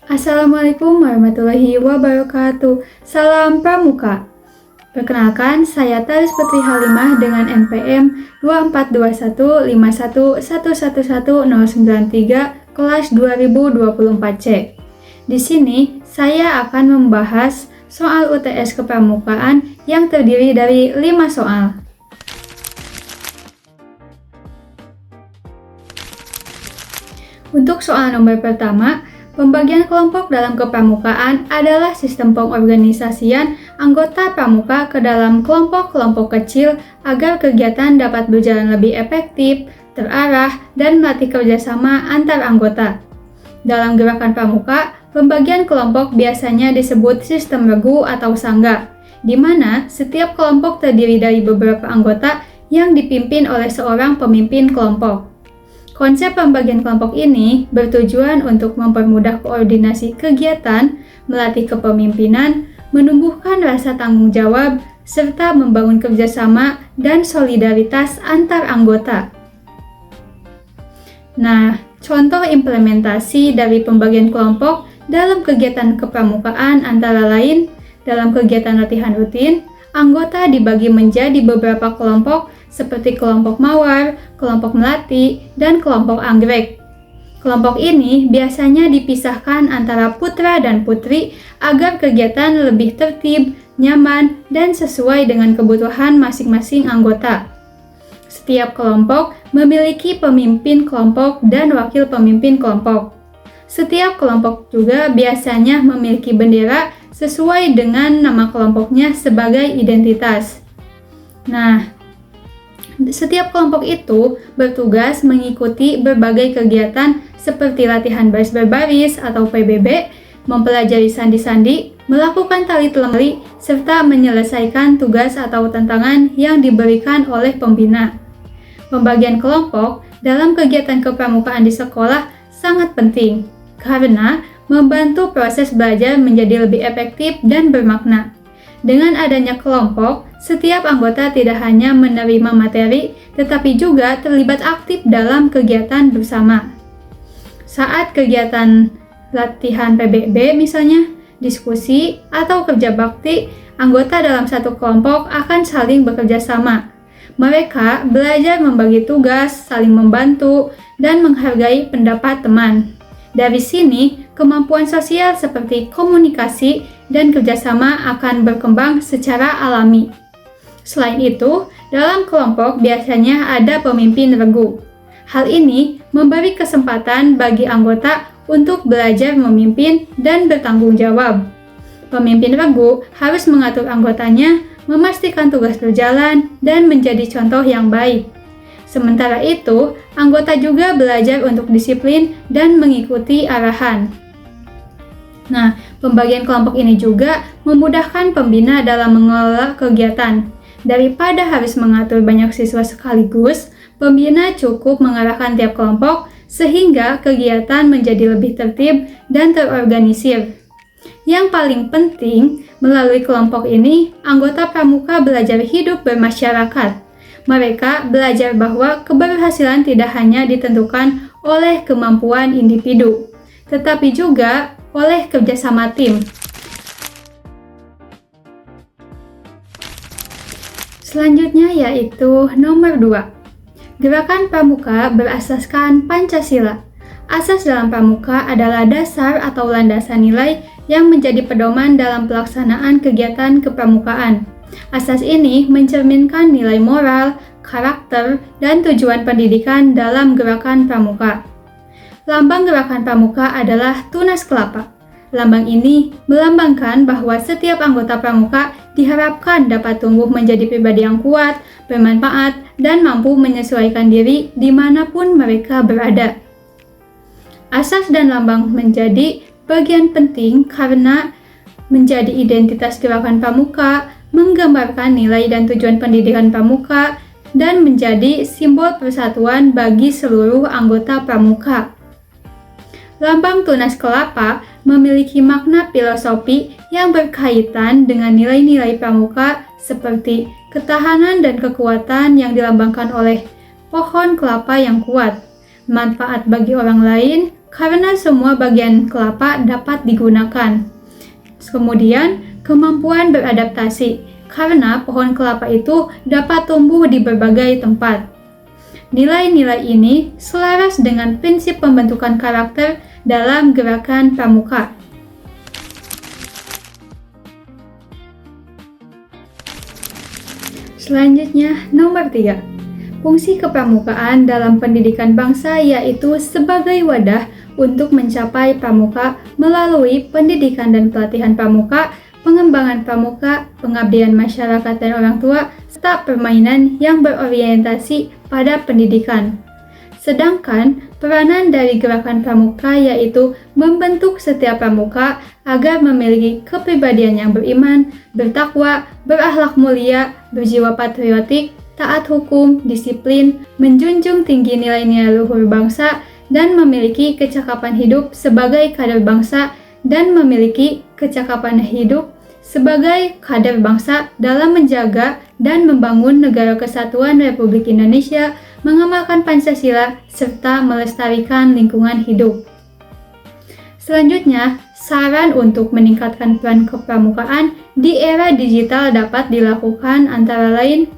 Assalamualaikum warahmatullahi wabarakatuh. Salam Pramuka. Perkenalkan, saya Taris Putri Halimah dengan NPM 242151111093 kelas 2024C. Di sini, saya akan membahas soal UTS Kepramukaan yang terdiri dari 5 soal. Untuk soal nomor pertama, pembagian kelompok dalam kepramukaan adalah sistem pengorganisasian anggota pramuka ke dalam kelompok-kelompok kecil agar kegiatan dapat berjalan lebih efektif, terarah, dan melatih kerjasama antar anggota. Dalam gerakan pramuka, pembagian kelompok biasanya disebut sistem regu atau sangga, di mana setiap kelompok terdiri dari beberapa anggota yang dipimpin oleh seorang pemimpin kelompok. Konsep pembagian kelompok ini bertujuan untuk mempermudah koordinasi kegiatan, melatih kepemimpinan, menumbuhkan rasa tanggung jawab, serta membangun kerjasama dan solidaritas antar anggota. Nah, contoh implementasi dari pembagian kelompok dalam kegiatan kepramukaan antara lain, dalam kegiatan latihan rutin, anggota dibagi menjadi beberapa kelompok seperti kelompok mawar, kelompok melati, dan kelompok anggrek. Kelompok ini biasanya dipisahkan antara putra dan putri agar kegiatan lebih tertib, nyaman, dan sesuai dengan kebutuhan masing-masing anggota. Setiap kelompok memiliki pemimpin kelompok dan wakil pemimpin kelompok. Setiap kelompok juga biasanya memiliki bendera sesuai dengan nama kelompoknya sebagai identitas. Nah, setiap kelompok itu bertugas mengikuti berbagai kegiatan seperti latihan baris berbaris atau PBB, mempelajari sandi-sandi, melakukan tali temali, serta menyelesaikan tugas atau tantangan yang diberikan oleh pembina. Pembagian kelompok dalam kegiatan kepramukaan di sekolah sangat penting karena membantu proses belajar menjadi lebih efektif dan bermakna. Dengan adanya kelompok, setiap anggota tidak hanya menerima materi, tetapi juga terlibat aktif dalam kegiatan bersama. Saat kegiatan latihan PBB misalnya, diskusi, atau kerja bakti, anggota dalam satu kelompok akan saling bekerja sama. Mereka belajar membagi tugas, saling membantu, dan menghargai pendapat teman. Dari sini, kemampuan sosial seperti komunikasi dan kerjasama akan berkembang secara alami. Selain itu, dalam kelompok biasanya ada pemimpin regu. Hal ini memberi kesempatan bagi anggota untuk belajar memimpin dan bertanggung jawab. Pemimpin regu harus mengatur anggotanya, memastikan tugas berjalan, dan menjadi contoh yang baik. Sementara itu, anggota juga belajar untuk disiplin dan mengikuti arahan. Nah, pembagian kelompok ini juga memudahkan pembina dalam mengelola kegiatan. Daripada harus mengatur banyak siswa sekaligus, pembina cukup mengarahkan tiap kelompok sehingga kegiatan menjadi lebih tertib dan terorganisir. Yang paling penting, melalui kelompok ini, anggota pramuka belajar hidup bermasyarakat. Mereka belajar bahwa keberhasilan tidak hanya ditentukan oleh kemampuan individu, tetapi juga oleh kerjasama tim. Selanjutnya yaitu nomor 2. Gerakan pramuka berasaskan Pancasila. Asas dalam pramuka adalah dasar atau landasan nilai yang menjadi pedoman dalam pelaksanaan kegiatan kepramukaan. Asas ini mencerminkan nilai moral, karakter, dan tujuan pendidikan dalam gerakan pramuka. Lambang gerakan pramuka adalah tunas kelapa. Lambang ini melambangkan bahwa setiap anggota pramuka diharapkan dapat tumbuh menjadi pribadi yang kuat, bermanfaat, dan mampu menyesuaikan diri dimanapun mereka berada. Asas dan lambang menjadi bagian penting karena menjadi identitas gerakan pramuka, menggambarkan nilai dan tujuan pendidikan pramuka, dan menjadi simbol persatuan bagi seluruh anggota pramuka. Lambang tunas kelapa memiliki makna filosofi yang berkaitan dengan nilai-nilai pramuka seperti ketahanan dan kekuatan yang dilambangkan oleh pohon kelapa yang kuat, manfaat bagi orang lain, karena semua bagian kelapa dapat digunakan. Kemudian, kemampuan beradaptasi, karena pohon kelapa itu dapat tumbuh di berbagai tempat. Nilai-nilai ini selaras dengan prinsip pembentukan karakter dalam gerakan pramuka. Selanjutnya, nomor 3. Fungsi kepramukaan dalam pendidikan bangsa yaitu sebagai wadah untuk mencapai pramuka melalui pendidikan dan pelatihan pramuka, pengembangan pramuka, pengabdian masyarakat dan orang tua, serta permainan yang berorientasi pada pendidikan. Sedangkan peranan dari gerakan pramuka yaitu membentuk setiap pramuka agar memiliki kepribadian yang beriman, bertakwa, berakhlak mulia, berjiwa patriotik, taat hukum, disiplin, menjunjung tinggi nilai-nilai luhur bangsa, dan memiliki kecakapan hidup sebagai kader bangsa dan memiliki kecakapan hidup sebagai kader bangsa dalam menjaga dan membangun Negara Kesatuan Republik Indonesia, mengamalkan Pancasila, serta melestarikan lingkungan hidup. Selanjutnya, saran untuk meningkatkan peran kepramukaan di era digital dapat dilakukan antara lain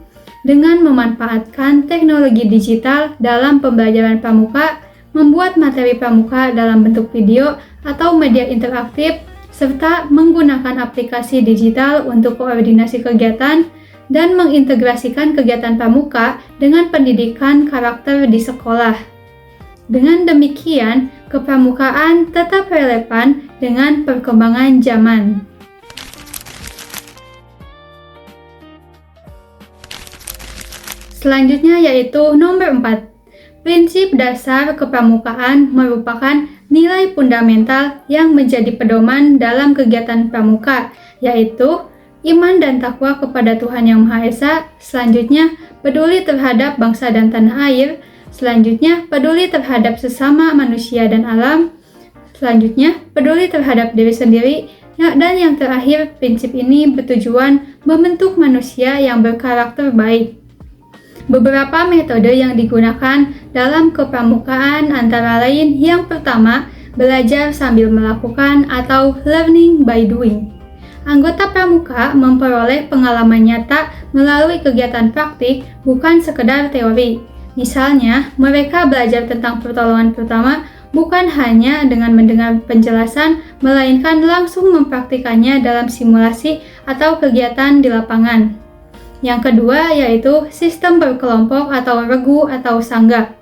dengan memanfaatkan teknologi digital dalam pembelajaran pramuka, membuat materi pramuka dalam bentuk video atau media interaktif, serta menggunakan aplikasi digital untuk koordinasi kegiatan dan mengintegrasikan kegiatan pramuka dengan pendidikan karakter di sekolah. Dengan demikian, kepramukaan tetap relevan dengan perkembangan zaman. Selanjutnya yaitu nomor 4. Prinsip dasar kepramukaan merupakan nilai fundamental yang menjadi pedoman dalam kegiatan pramuka, yaitu iman dan takwa kepada Tuhan Yang Maha Esa. Selanjutnya, peduli terhadap bangsa dan tanah air. Selanjutnya, peduli terhadap sesama manusia dan alam. Selanjutnya, peduli terhadap diri sendiri. Dan yang terakhir, prinsip ini bertujuan membentuk manusia yang berkarakter baik. Beberapa metode yang digunakan dalam kepramukaan antara lain yang pertama, belajar sambil melakukan atau learning by doing. Anggota pramuka memperoleh pengalaman nyata melalui kegiatan praktik, bukan sekedar teori. Misalnya, mereka belajar tentang pertolongan pertama bukan hanya dengan mendengar penjelasan, melainkan langsung mempraktikannya dalam simulasi atau kegiatan di lapangan. Yang kedua yaitu sistem berkelompok atau regu atau sangga.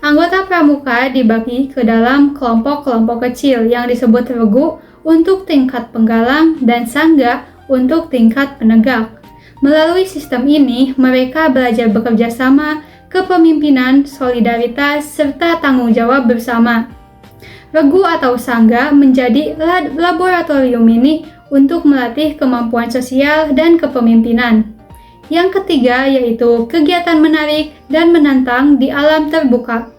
Anggota pramuka dibagi ke dalam kelompok-kelompok kecil yang disebut regu untuk tingkat penggalang dan sangga untuk tingkat penegak. Melalui sistem ini, mereka belajar bekerja sama, kepemimpinan, solidaritas, serta tanggung jawab bersama. Regu atau sangga menjadi laboratorium mini untuk melatih kemampuan sosial dan kepemimpinan. Yang ketiga yaitu kegiatan menarik dan menantang di alam terbuka.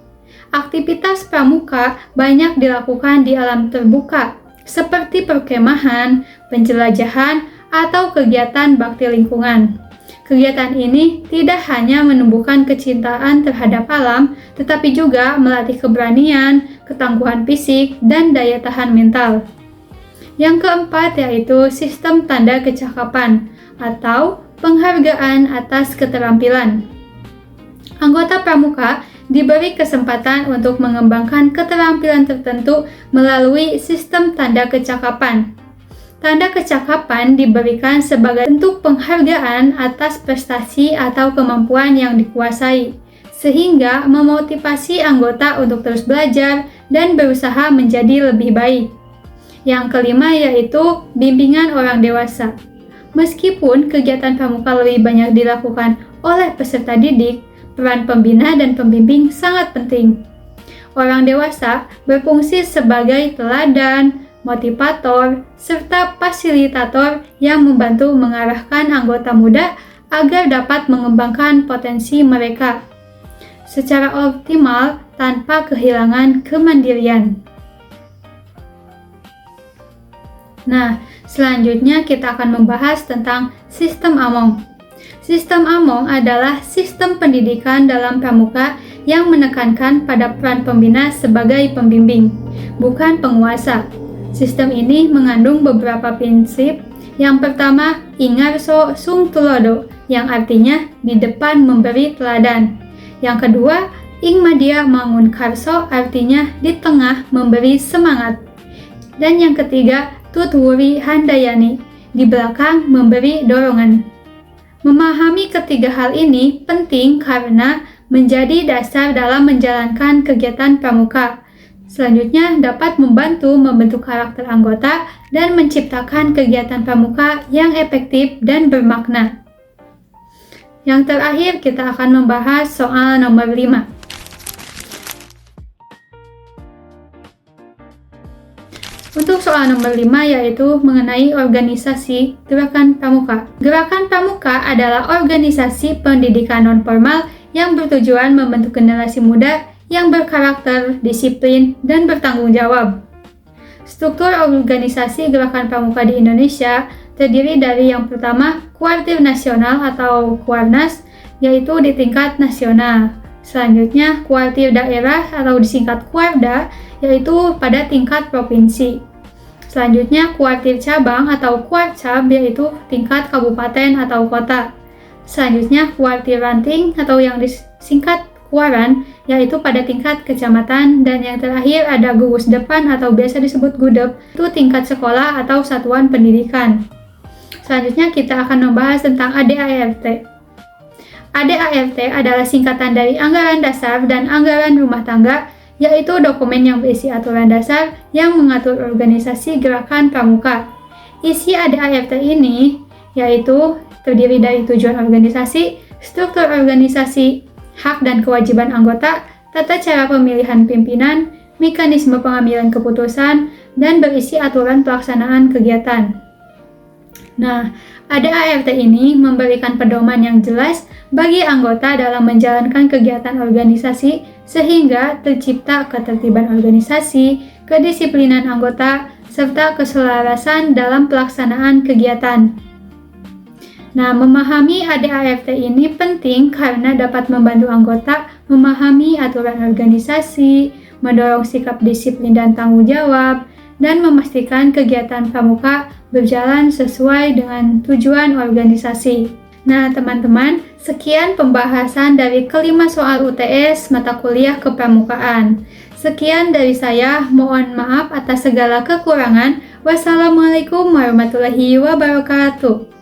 Aktivitas pramuka banyak dilakukan di alam terbuka, seperti perkemahan, penjelajahan, atau kegiatan bakti lingkungan. Kegiatan ini tidak hanya menumbuhkan kecintaan terhadap alam, tetapi juga melatih keberanian, ketangguhan fisik, dan daya tahan mental. Yang keempat yaitu sistem tanda kecakapan atau penghargaan atas keterampilan. Anggota pramuka diberi kesempatan untuk mengembangkan keterampilan tertentu melalui sistem tanda kecakapan. Tanda kecakapan diberikan sebagai bentuk penghargaan atas prestasi atau kemampuan yang dikuasai, sehingga memotivasi anggota untuk terus belajar dan berusaha menjadi lebih baik. Yang kelima yaitu bimbingan orang dewasa. Meskipun kegiatan pramuka lebih banyak dilakukan oleh peserta didik, peran pembina dan pembimbing sangat penting. Orang dewasa berfungsi sebagai teladan, motivator, serta fasilitator yang membantu mengarahkan anggota muda agar dapat mengembangkan potensi mereka secara optimal tanpa kehilangan kemandirian. Nah, selanjutnya kita akan membahas tentang sistem AMOM. Sistem Among adalah sistem pendidikan dalam pramuka yang menekankan pada peran pembina sebagai pembimbing, bukan penguasa. Sistem ini mengandung beberapa prinsip. Yang pertama, Ingarso Sung Tulodo, yang artinya di depan memberi teladan. Yang kedua, Ingmadia Mangun Karso, artinya di tengah memberi semangat. Dan yang ketiga, Tutwuri Handayani, di belakang memberi dorongan. Memahami ketiga hal ini penting karena menjadi dasar dalam menjalankan kegiatan pramuka. Selanjutnya dapat membantu membentuk karakter anggota dan menciptakan kegiatan pramuka yang efektif dan bermakna. Yang terakhir kita akan membahas soal nomor 5. Untuk soal nomor 5 yaitu mengenai organisasi Gerakan Pramuka. Gerakan Pramuka adalah organisasi pendidikan non-formal yang bertujuan membentuk generasi muda yang berkarakter, disiplin, dan bertanggung jawab. Struktur organisasi Gerakan Pramuka di Indonesia terdiri dari yang pertama, Kuartir Nasional atau Kuarnas, yaitu di tingkat nasional. Selanjutnya, Kuartir Daerah atau disingkat Kuarda, yaitu pada tingkat provinsi. Selanjutnya, Kuartir Cabang atau Kuarcab, yaitu tingkat kabupaten atau kota. Selanjutnya, Kuartir Ranting atau yang disingkat Kuaran, yaitu pada tingkat kecamatan. Dan yang terakhir ada gugus depan atau biasa disebut gudep, itu tingkat sekolah atau satuan pendidikan. Selanjutnya kita akan membahas tentang ADART. ADART adalah singkatan dari Anggaran Dasar dan Anggaran Rumah Tangga, yaitu dokumen yang berisi aturan dasar yang mengatur organisasi gerakan pramuka. Isi ADART ini yaitu terdiri dari tujuan organisasi, struktur organisasi, hak dan kewajiban anggota, tata cara pemilihan pimpinan, mekanisme pengambilan keputusan, dan berisi aturan pelaksanaan kegiatan. Nah, ADART ini memberikan pedoman yang jelas bagi anggota dalam menjalankan kegiatan organisasi sehingga tercipta ketertiban organisasi, kedisiplinan anggota, serta keselarasan dalam pelaksanaan kegiatan. Nah, memahami ADART ini penting karena dapat membantu anggota memahami aturan organisasi, mendorong sikap disiplin dan tanggung jawab, dan memastikan kegiatan pramuka berjalan sesuai dengan tujuan organisasi. Nah, teman-teman, sekian pembahasan dari kelima soal UTS mata kuliah kepramukaan. Sekian dari saya, mohon maaf atas segala kekurangan. Wassalamualaikum warahmatullahi wabarakatuh.